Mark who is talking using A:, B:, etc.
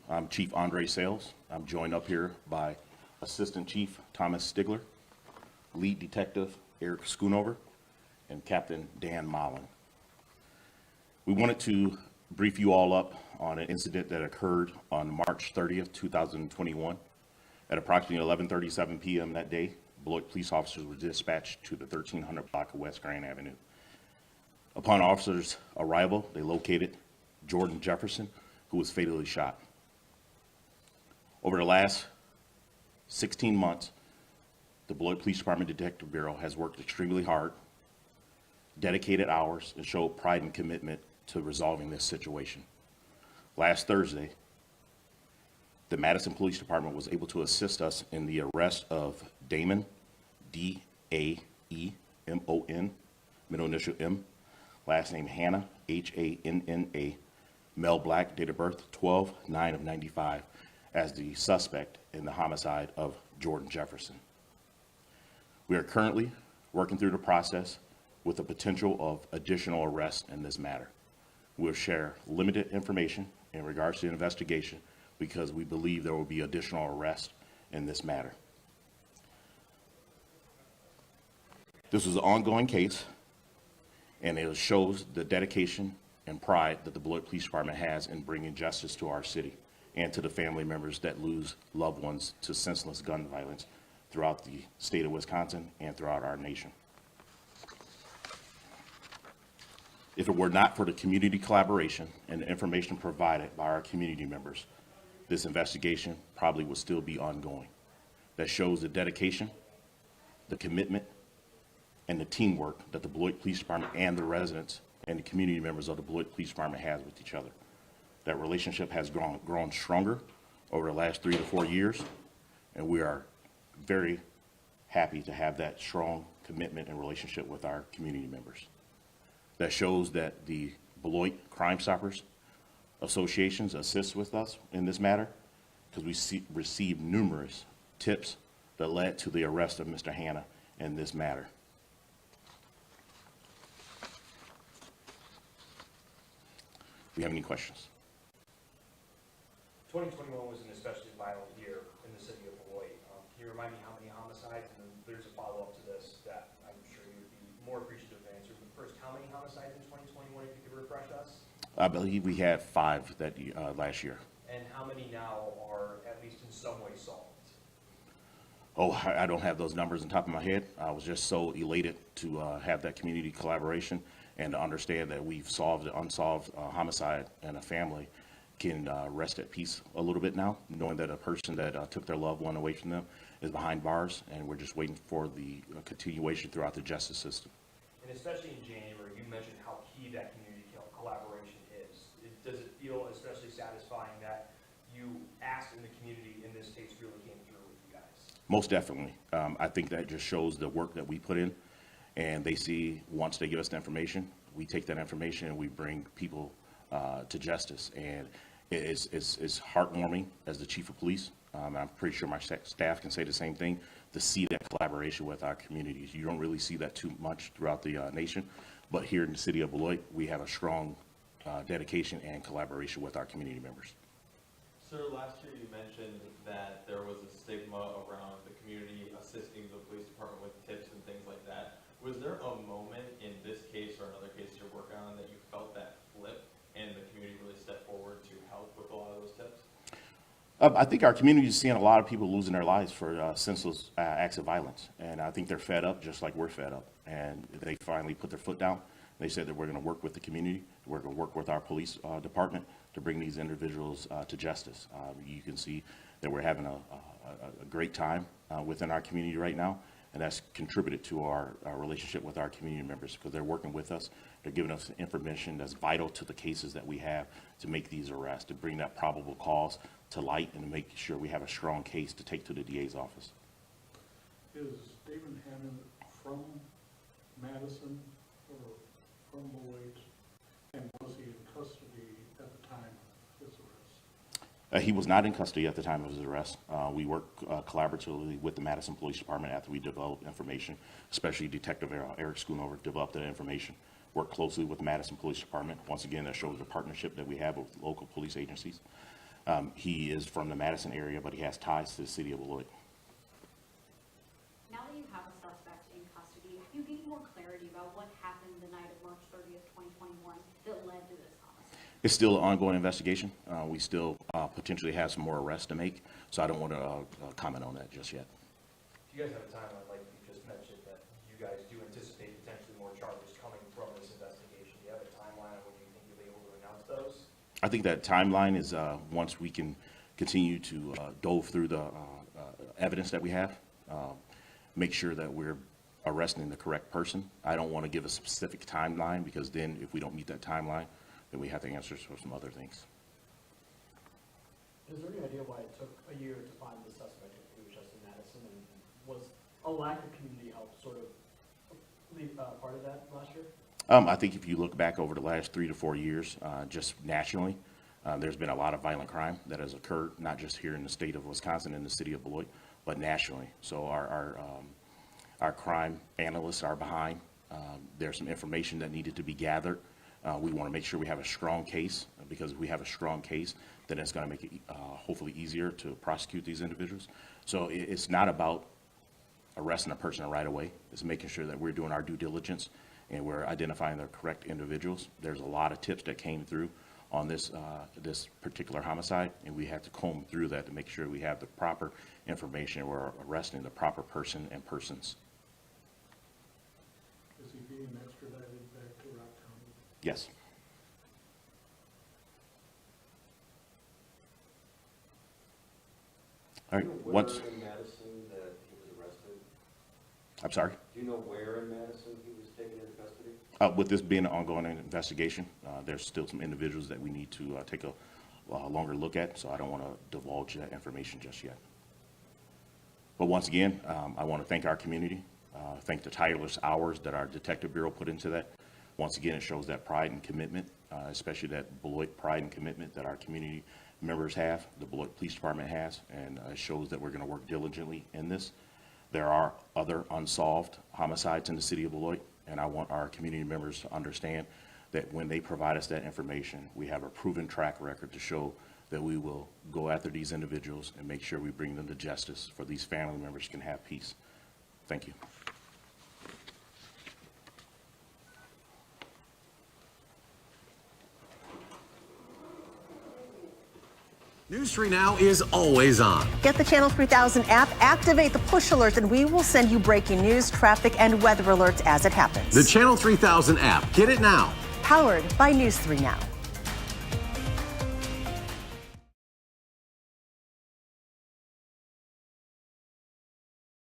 A: I'm Chief Sayles. I'm joined up here by Assistant Chief Thomas Stigler, Lead Detective Eric Schoonover, and Captain Dan Mullen. We wanted to brief you all up on an incident that occurred on March 30th, 2021. At approximately 11:37 p.m. that day, Beloit police officers were dispatched to the 1300 block of West Grand Avenue. Upon officers' arrival, they located Jordan Jefferson, who was fatally shot. Over the last 16 months, the Beloit Police Department Detective Bureau has worked extremely hard, dedicated hours, and showed pride and commitment to resolving this situation. Last Thursday, the Madison Police Department was able to assist us in the arrest of Damon, D-A-E-M-O-N, middle initial M, last name Hannah, H-A-N-N-A, male, black, date of birth 12/9/95, as the suspect in the homicide of Jordan Jefferson. We are currently working through the process with the potential of additional arrests in this matter. We'll share limited information in regards to the investigation because we believe there will be additional arrests in this matter. This is an ongoing case, and it shows the dedication and pride that the Beloit Police Department has in bringing justice to our city and to the family members that lose loved ones to senseless gun violence throughout the state of Wisconsin and throughout our nation. If it were not for the community collaboration and the information provided by our community members, this investigation probably would still be ongoing. That shows the dedication, the commitment, and the teamwork that the Beloit Police Department and the residents and the community members of the Beloit Police Department has with each other. That relationship has grown stronger over the last 3 to 4 years, and we are very happy to have that strong commitment and relationship with our community members. That shows that the Beloit Crime Stoppers associations assist with us in this matter because we received numerous tips that led to the arrest of Mr. Hannah in this matter. Do you have any questions?
B: 2021 was an especially violent year in the city of Beloit. Can you remind me how many homicides, and then there's a follow-up to this that I'm sure you would be more appreciative of answer, but first, how many homicides in 2021, if you could refresh us?
A: I believe we had 5 last year.
B: And how many now are at least in some way solved?
A: Oh, I don't have those numbers on top of my head. I was just so elated to have that community collaboration and to understand that we've solved an unsolved homicide and a family can rest at peace a little bit now, knowing that a person that took their loved one away from them is behind bars, and we're just waiting for the continuation throughout the justice system.
B: And especially in January, you mentioned how key that community collaboration is. Does it feel especially satisfying that you asked in the community in this case really came through with you guys?
A: Most definitely. I think that just shows the work that we put in, and they see once they give us the information, we take that information and we bring people to justice. And it's heartwarming as the chief of police. I'm pretty sure my staff can say the same thing, to see that collaboration with our communities. You don't really see that too much throughout the nation, but here in the city of Beloit, we have a strong dedication and collaboration with our community members.
C: Sir, last year you mentioned that there was a stigma around the community assisting the police department with tips and things like that. Was there a moment in this case or another case you're working on that you felt that flip and the community really stepped forward to help with a lot of those tips?
A: I think our community is seeing a lot of people losing their lives for senseless acts of violence, and I think they're fed up just like we're fed up, and they finally put their foot down. They said that we're going to work with the community, we're going to work with our police department to bring these individuals to justice. You can see that we're having a great time within our community right now, and that's contributed to our relationship with our community members because they're working with us. They're giving us information that's vital to the cases that we have to make these arrests, to bring that probable cause to light and to make sure we have a strong case to take to the DA's office.
D: Is David Hammond from Madison or from Beloit, and was he in custody at the time of his arrest?
A: He was not in custody at the time of his arrest. We worked collaboratively with the Madison Police Department after we developed information, especially Detective Eric Schoonover developed that information. Worked closely with the Madison Police Department. Once again, that shows the partnership that we have with local police agencies. He is from the Madison area, but he has ties to the city of Beloit.
E: Now that you have a suspect in custody, have you gained more clarity about what happened the night of March 30th, 2021 that led to this homicide?
A: It's still an ongoing investigation. We still potentially have some more arrests to make, so I don't want to comment on that just yet.
B: Do you guys have a timeline, like you just mentioned, that you guys do anticipate potentially more charges coming from this investigation? Do you have a timeline on when you think you'll be able to announce those?
A: I think that timeline is once we can continue to dove through the evidence that we have, make sure that we're arresting the correct person. I don't want to give a specific timeline because then if we don't meet that timeline, then we have to answer for some other things.
F: Is there any idea why it took a year to find the suspect if he was just in Madison? And was a lack of community help sort of part of that last year?
A: I think if you look back over the last 3 to 4 years, just nationally, there's been a lot of violent crime that has occurred, not just here in the state of Wisconsin and the city of Beloit, but nationally. So our crime analysts are behind. There's some information that needed to be gathered. We want to make sure we have a strong case, because if we have a strong case, then it's going to make it hopefully easier to prosecute these individuals. So it's not about arresting a person right away. It's making sure that we're doing our due diligence and we're identifying the correct individuals. There's a lot of tips that came through on this particular homicide, and we had to comb through that to make sure we have the proper information. We're arresting the proper person and persons.
D: Is he being extradited back to Rock County?
A: Yes. All right.
G: Do you know
A: Once,
G: where in Madison that he was arrested?
A: I'm sorry.
G: Do you know where in Madison he was taken into custody?
A: With this being an ongoing investigation, there's still some individuals that we need to take a longer look at, so I don't want to divulge that information just yet. But once again, I want to thank our community, thank the tireless hours that our Detective Bureau put into that. Once again, it shows that pride and commitment, especially that Beloit pride and commitment that our community members have, the Beloit Police Department has, and it shows that we're going to work diligently in this. There are other unsolved homicides in the city of Beloit, and I want our community members to understand that when they provide us that information, we have a proven track record to show that we will go after these individuals and make sure we bring them to justice for these family members can have peace. Thank you.
H: News 3 Now is always on.
I: Get the Channel 3000 app, activate the push alerts, and we will send you breaking news, traffic, and weather alerts as it happens.
H: The Channel 3000 app. Get it now.
I: Powered by News 3 Now.